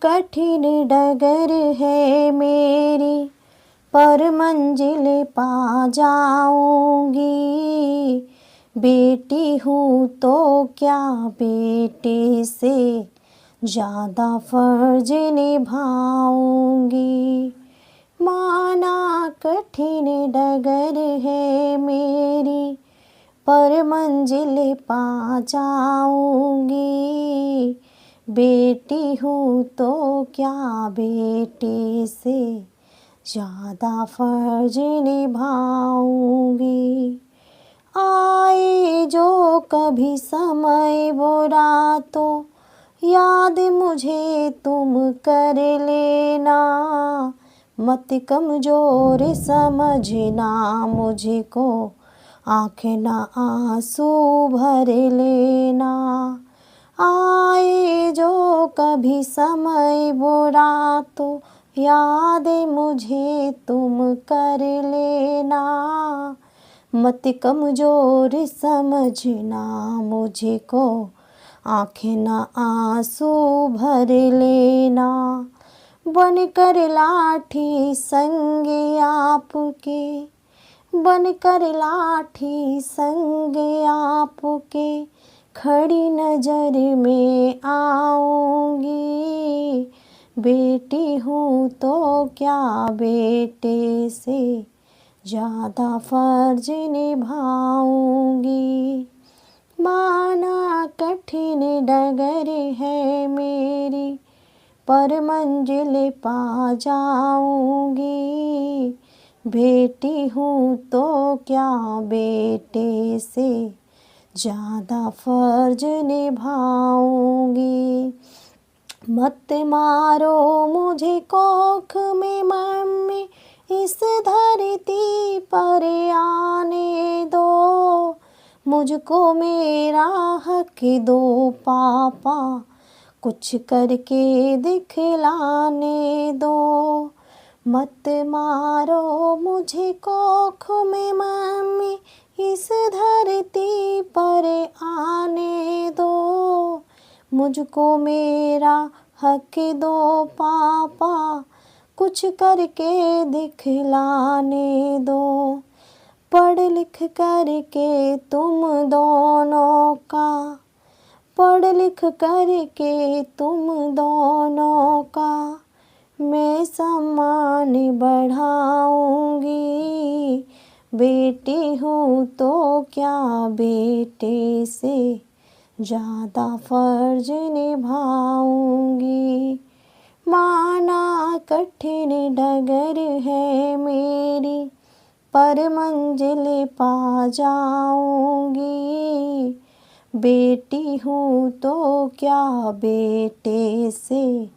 कठिन डगर है मेरी, पर मंजिल पा जाऊंगी। बेटी हूँ तो क्या बेटे से ज़्यादा फर्ज निभाऊंगी। माना कठिन डगर है मेरी, पर मंजिल पा जाऊंगी। बेटी हूँ तो क्या बेटे से ज़्यादा फर्ज निभाऊंगी। आए जो कभी समय बुरा तो याद मुझे तुम कर लेना। मत कमज़ोर समझना मुझको, आँखें न आंसू भर लेना। आए जो कभी समय बुरा तो याद मुझे तुम कर लेना। मत कमज़ोर समझना मुझको, आँखें न आंसू भर लेना। बनकर लाठी संग आपके, बनकर लाठी संग आपके खड़ी नजर में आऊंगी। बेटी हूँ तो क्या बेटे से ज़्यादा फर्ज निभाऊंगी। माना कठिन डगर है मेरी, पर मंजिल पा जाऊंगी। बेटी हूँ तो क्या बेटे से ज़्यादा फर्ज निभाऊंगी। मत मारो मुझे कोख में मम्मी, इस धरती पर आने दो। मुझको मेरा हक दो पापा, कुछ करके दिखलाने दो। मत मारो मुझे कोख में मम्मी, इस धरती पर आने दो। मुझको मेरा हक दो पापा, कुछ करके दिखलाने दो। पढ़ लिख करके तुम दोनों का, पढ़ लिख करके तुम दोनों का मैं सम्मान बढ़ाऊंगी। बेटी हूँ तो क्या बेटे से ज़्यादा फर्ज निभाऊंगी। माना कठिन डगर है मेरी, पर मंजिल पा जाऊंगी। बेटी हूँ तो क्या बेटे से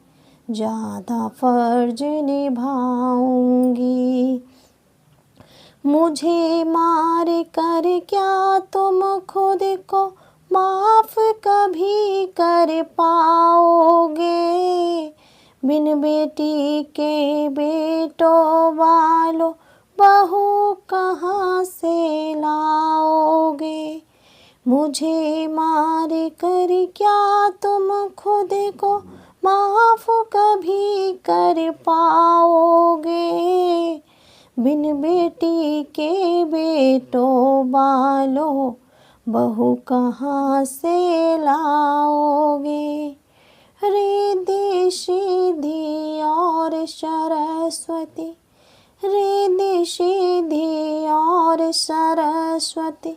ज़्यादा फर्ज निभाऊंगी। मुझे मार कर क्या तुम खुद को माफ़ कभी कर पाओगे। बिन बेटी के बेटों वालों बहू कहाँ से लाओगे। मुझे मार कर क्या तुम खुद को माफ़ कभी कर पाओगे। बिन बेटी के बेटों वालों बहू कहाँ से लाओगे। रिद्धि सिद्धि और सरस्वती, रिद्धि सिद्धि और सरस्वती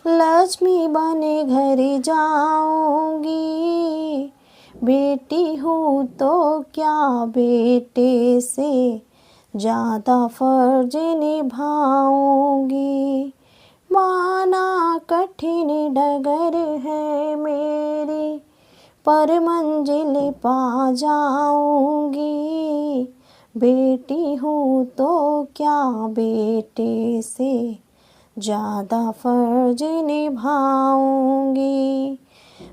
लक्ष्मी बने घर जाऊंगी। बेटी हूँ तो क्या बेटे से ज़्यादा फर्ज निभाऊंगी। माना कठिन डगर है मेरी, पर मंजिल पा जाऊंगी। बेटी हूँ तो क्या बेटे से ज़्यादा फर्ज निभाऊंगी।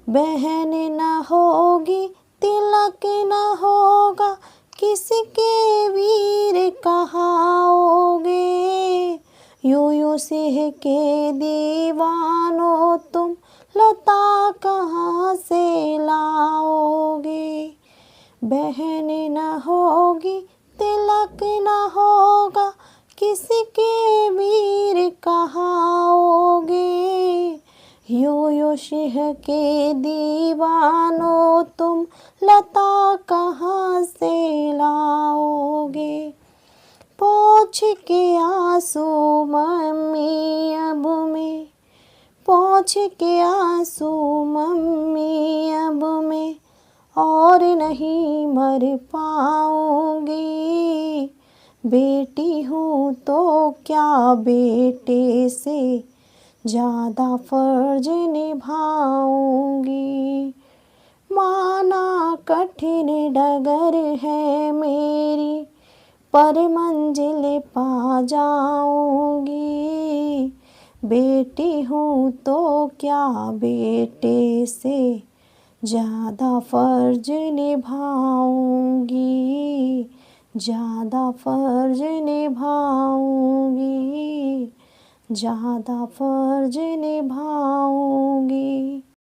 बहन न होगी, तिलक न होगा, किसके वीर कहाओगे। यूं सिंह के दीवानों तुम लता कहाँ से लाओगे। बहन न होगी तिलक न होगा, किसी के वीर कहाओगे। यो सिंह के दीवानों तुम लता कहाँ से लाओगे। पोंछ के आंसू मम्मी अब मैं, पोंछ के आंसू मम्मी अब मैं और नहीं मर पाऊंगी। बेटी हूँ तो क्या बेटे से ज़्यादा फर्ज निभाऊंगी। माना कठिन डगर है मेरी, पर मंजिल पा जाऊंगी। बेटी हूँ तो क्या बेटे से ज़्यादा फर्ज निभाऊंगी, ज़्यादा फर्ज निभाऊंगी, ज़्यादा फर्ज निभाऊंगी।